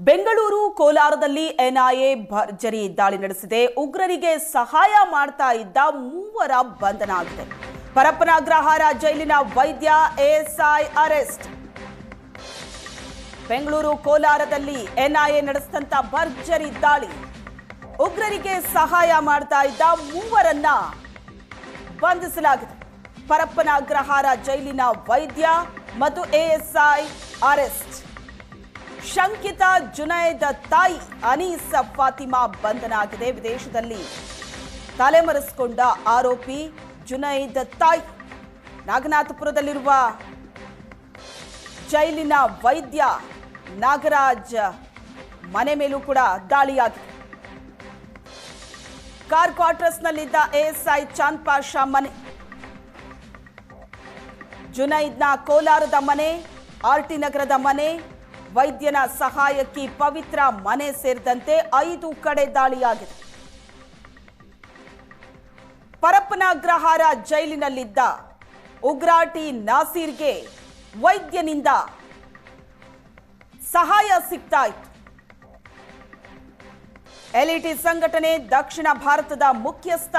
ಬೆಂಗಳೂರು ಕೋಲಾರದಲ್ಲಿ ಎನ್ಐಎ ಭರ್ಜರಿ ದಾಳಿ ನಡೆಸಿದೆ. ಉಗ್ರರಿಗೆ ಸಹಾಯ ಮಾಡ್ತಾ ಇದ್ದ ಮೂವರ ಬಂಧನ ಆಗಿದೆ. ಪರಪ್ಪನಗ್ರಹಾರ ಜೈಲಿನ ವೈದ್ಯ ಎಎಸ್ಐ ಅರೆಸ್ಟ್. ಬೆಂಗಳೂರು ಕೋಲಾರದಲ್ಲಿ ಎನ್ಐಎ ನಡೆಸಿದಂತ ಭರ್ಜರಿ ದಾಳಿ. ಉಗ್ರರಿಗೆ ಸಹಾಯ ಮಾಡ್ತಾ ಇದ್ದ ಮೂವರನ್ನ ಬಂಧಿಸಲಾಗಿದೆ. ಪರಪ್ಪನಗ್ರಹಾರ ಜೈಲಿನ ವೈದ್ಯ ಮತ್ತು ಎಎಸ್ಐ ಅರೆಸ್ಟ್. ಶಂಕಿತ ಜುನೈದ್ ತಾಯಿ ಅನೀಸ್ ಫಾತಿಮಾ ಬಂಧನ ಆಗಿದೆ. ವಿದೇಶದಲ್ಲಿ ತಲೆಮರೆಸಿಕೊಂಡ ಆರೋಪಿ ಜುನೈದ್ ತಾಯಿ ನಾಗನಾಥಪುರದಲ್ಲಿರುವ ಜೈಲಿನ ವೈದ್ಯ ನಾಗರಾಜ್ ಮನೆ ಮೇಲೂ ಕೂಡ ದಾಳಿಯಾಗಿದೆ. ಕಾರ್ ಕ್ವಾರ್ಟರ್ಸ್ನಲ್ಲಿದ್ದ ಎಎಸ್ಐ ಚಾಂದ್ ಪಾಷಾ ಮನೆ, ಜುನೈದ್ನ ಕೋಲಾರದ ಮನೆ, ಆರ್ಟಿ ನಗರದ ಮನೆ, ವೈದ್ಯನ ಸಹಾಯಕಿ ಪವಿತ್ರ ಮನೆ ಸೇರಿದಂತೆ 5 ಕಡೆ ದಾಳಿಯಾಗಿದೆ. ಪರಪ್ಪನಗ್ರಹಾರ ಜೈಲಿನಲ್ಲಿದ್ದ ಉಗ್ರಾಟಿ ನಾಸೀರ್ಗೆ ವೈದ್ಯನಿಂದ ಸಹಾಯ ಸಿಗ್ತಾ ಇತ್ತು. ಎಲ್ಇಟಿ ಸಂಘಟನೆ ದಕ್ಷಿಣ ಭಾರತದ ಮುಖ್ಯಸ್ಥ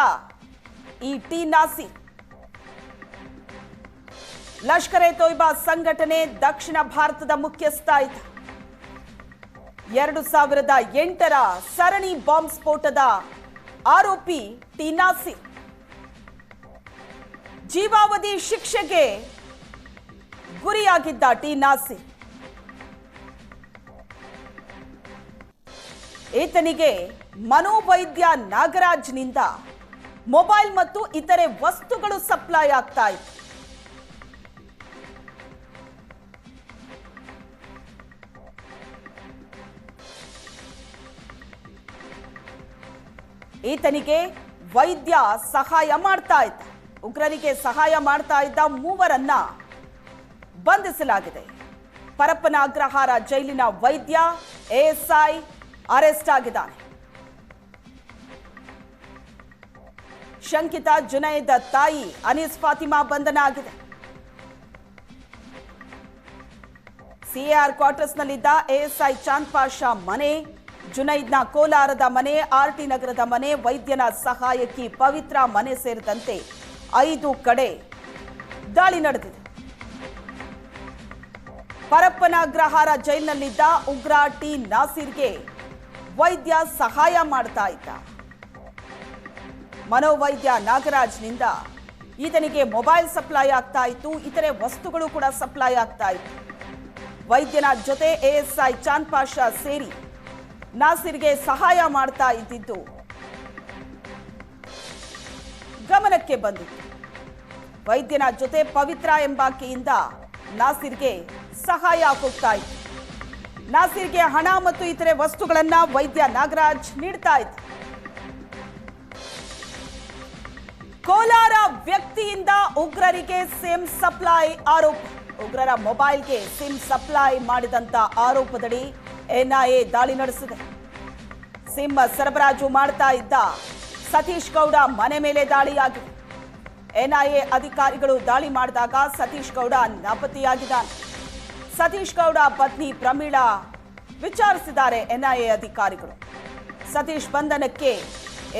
ಈ ಟಿ ನಾಸೀರ್, ಲಷ್ಕರ್ ಎ ತೊಯ್ಬಾ ಸಂಘಟನೆ ದಕ್ಷಿಣ ಭಾರತದ ಮುಖ್ಯಸ್ಥ ಇದ್ದ. 2008ರ ಸರಣಿ ಬಾಂಬ್ ಸ್ಫೋಟದ ಆರೋಪಿ ಟಿ ನಾಸೀರ್ ಜೀವಾವಧಿ ಶಿಕ್ಷೆಗೆ ಗುರಿಯಾಗಿದ್ದ ಟಿ ನಾಸೀರ್. ಈತನಿಗೆ ಮನೋವೈದ್ಯ ನಾಗರಾಜ್ನಿಂದ ಮೊಬೈಲ್ ಮತ್ತು ಇತರೆ ವಸ್ತುಗಳು ಸಪ್ಲೈ ಆಗ್ತಾ ಇತ್ತು. ಈತನಿಗೆ ವೈದ್ಯ ಸಹಾಯ ಮಾಡ್ತಾ ಇದ್ದ. ಉಗ್ರರಿಗೆ ಸಹಾಯ ಮಾಡ್ತಾ ಇದ್ದ ಮೂವರನ್ನ ಬಂಧಿಸಲಾಗಿದೆ. ಪರಪ್ಪನಗ್ರಹಾರ ಜೈಲಿನ ವೈದ್ಯ ಎಎಸ್ಐ ಅರೆಸ್ಟ್ ಆಗಿದ್ದಾನೆ. ಶಂಕಿತ ಜುನೈದ್ ತಾಯಿ ಅನೀಸ್ ಫಾತಿಮಾ ಬಂಧನ ಆಗಿದೆ. ಸಿಎಆರ್ ಕ್ವಾರ್ಟರ್ಸ್ನಲ್ಲಿದ್ದ ಎಎಸ್ಐ ಚಾಂದ್ ಪಾಷಾ ಮನೆ, ಜುನೈದ್ನ ಕೋಲಾರದ ಮನೆ, ಆರ್ಟಿ ನಗರದ ಮನೆ, ವೈದ್ಯನ ಸಹಾಯಕಿ ಪವಿತ್ರ ಮನೆ ಸೇರಿದಂತೆ 5 ಕಡೆ ದಾಳಿ ನಡೆದಿದೆ. ಪರಪ್ಪನಗ್ರಹಾರ ಜೈಲಿನಲ್ಲಿದ್ದ ಉಗ್ರ ಟಿ ನಾಸೀರ್ಗೆ ವೈದ್ಯ ಸಹಾಯ ಮಾಡ್ತಾ ಇದ್ದ. ಮನೋವೈದ್ಯ ನಾಗರಾಜ್ನಿಂದ ಈತನಿಗೆ ಮೊಬೈಲ್ ಸಪ್ಲೈ ಆಗ್ತಾ ಇತ್ತು, ಇತರೆ ವಸ್ತುಗಳು ಕೂಡ ಸಪ್ಲೈ ಆಗ್ತಾ ಇತ್ತು. ವೈದ್ಯನ ಜೊತೆ ಎಎಸ್ಐ ಚಾಂದ್ ಪಾಷಾ ಸೇರಿ ನಾಸೀರ್ಗೆ ಸಹಾಯ ಮಾಡ್ತಾ ಇದ್ದಿದ್ದು ಗಮನಕ್ಕೆ ಬಂದಿತ್ತು. ವೈದ್ಯನ ಜೊತೆ ಪವಿತ್ರ ಎಂಬಾಕೆಯಿಂದ ನಾಸೀರ್ಗೆ ಸಹಾಯ ಹೋಗ್ತಾ ಇತ್ತು. ನಾಸೀರ್ಗೆ ಹಣ ಮತ್ತು ಇತರೆ ವಸ್ತುಗಳನ್ನ ವೈದ್ಯ ನಾಗರಾಜ್ ನೀಡ್ತಾ ಇದ್ದ. ಕೋಲಾರ ವ್ಯಕ್ತಿಯಿಂದ ಉಗ್ರರಿಗೆ ಸಿಮ್ ಸಪ್ಲೈ ಆರೋಪ. ಉಗ್ರರ ಮೊಬೈಲ್ಗೆ ಸಿಮ್ ಸಪ್ಲೈ ಮಾಡಿದಂತ ಆರೋಪದಡಿ ಎನ್ಐಎ ದಾಳಿ ನಡೆಸಿದೆ. ಸಿಮ್ ಸರಬರಾಜು ಮಾಡ್ತಾ ಇದ್ದ ಸತೀಶ್ ಗೌಡ ಮನೆ ಮೇಲೆ ದಾಳಿಯಾಗಿದೆ. ಎನ್ಐಎ ಅಧಿಕಾರಿಗಳು ದಾಳಿ ಮಾಡಿದಾಗ ಸತೀಶ್ ಗೌಡ ನಾಪತ್ತೆಯಾಗಿದ್ದಾನೆ. ಸತೀಶ್ ಗೌಡ ಪತ್ನಿ ಪ್ರಮೀಳಾ ವಿಚಾರಿಸಿದ್ದಾರೆ ಎನ್ಐಎ ಅಧಿಕಾರಿಗಳು. ಸತೀಶ್ ಬಂಧನಕ್ಕೆ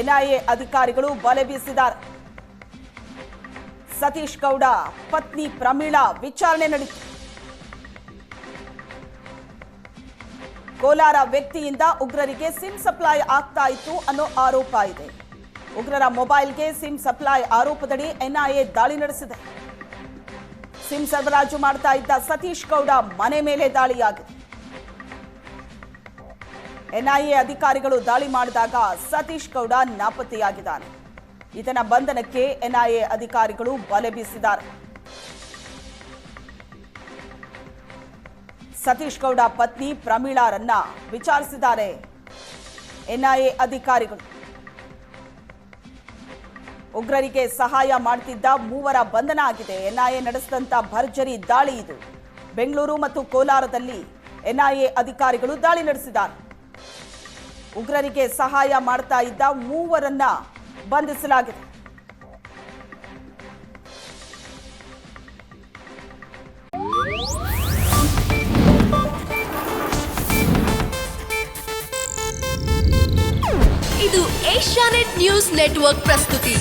ಎನ್ಐಎ ಅಧಿಕಾರಿಗಳು ಬಲೆ ಬೀಸಿದ್ದಾರೆ. ಸತೀಶ್ ಗೌಡ ಪತ್ನಿ ಪ್ರಮೀಳಾ ವಿಚಾರಣೆ ನಡೆಯಿತು. ಕೋಲಾರ ವ್ಯಕ್ತಿಯಿಂದ ಉಗ್ರರಿಗೆ ಸಿಮ್ ಸಪ್ಲೈ ಆಗ್ತಾ ಇತ್ತು ಅನ್ನೋ ಆರೋಪ ಇದೆ. ಉಗ್ರರ ಮೊಬೈಲ್ಗೆ ಸಿಮ್ ಸಪ್ಲೈ ಆರೋಪದಡಿ ಎನ್ಐಎ ದಾಳಿ ನಡೆಸಿದೆ. ಸಿಮ್ ಸರಬರಾಜು ಮಾಡ್ತಾ ಇದ್ದ ಸತೀಶ್ ಗೌಡ ಮನೆ ಮೇಲೆ ದಾಳಿಯಾಗಿದೆ. ಎನ್ಐಎ ಅಧಿಕಾರಿಗಳು ದಾಳಿ ಮಾಡಿದಾಗ ಸತೀಶ್ ಗೌಡ ನಾಪತ್ತೆಯಾಗಿದ್ದಾನೆ. ಈತನ ಬಂಧನಕ್ಕೆ ಎನ್ಐಎ ಅಧಿಕಾರಿಗಳು ಬಲೆ ಬೀಸಿದ್ದಾರೆ. ಸತೀಶ್ ಗೌಡ ಪತ್ನಿ ಪ್ರಮೀಳಾರನ್ನ ವಿಚಾರಿಸಿದ್ದಾರೆ ಎನ್ಐಎ ಅಧಿಕಾರಿಗಳು. ಉಗ್ರರಿಗೆ ಸಹಾಯ ಮಾಡ್ತಿದ್ದ ಮೂವರ ಬಂಧನ ಆಗಿದೆ. ಎನ್ಐಎ ನಡೆಸಿದಂತ ಭರ್ಜರಿ ದಾಳಿ ಇದು. ಬೆಂಗಳೂರು ಮತ್ತು ಕೋಲಾರದಲ್ಲಿ ಎನ್ಐಎ ಅಧಿಕಾರಿಗಳು ದಾಳಿ ನಡೆಸಿದ್ದಾರೆ. ಉಗ್ರರಿಗೆ ಸಹಾಯ ಮಾಡ್ತಾ ಇದ್ದ ಮೂವರನ್ನ ಬಂಧಿಸಲಾಗಿದೆ. ಇದು ಏಷ್ಯಾನೆಟ್ ನ್ಯೂಸ್ ನೆಟ್ವರ್ಕ್ ಪ್ರಸ್ತುತಿ.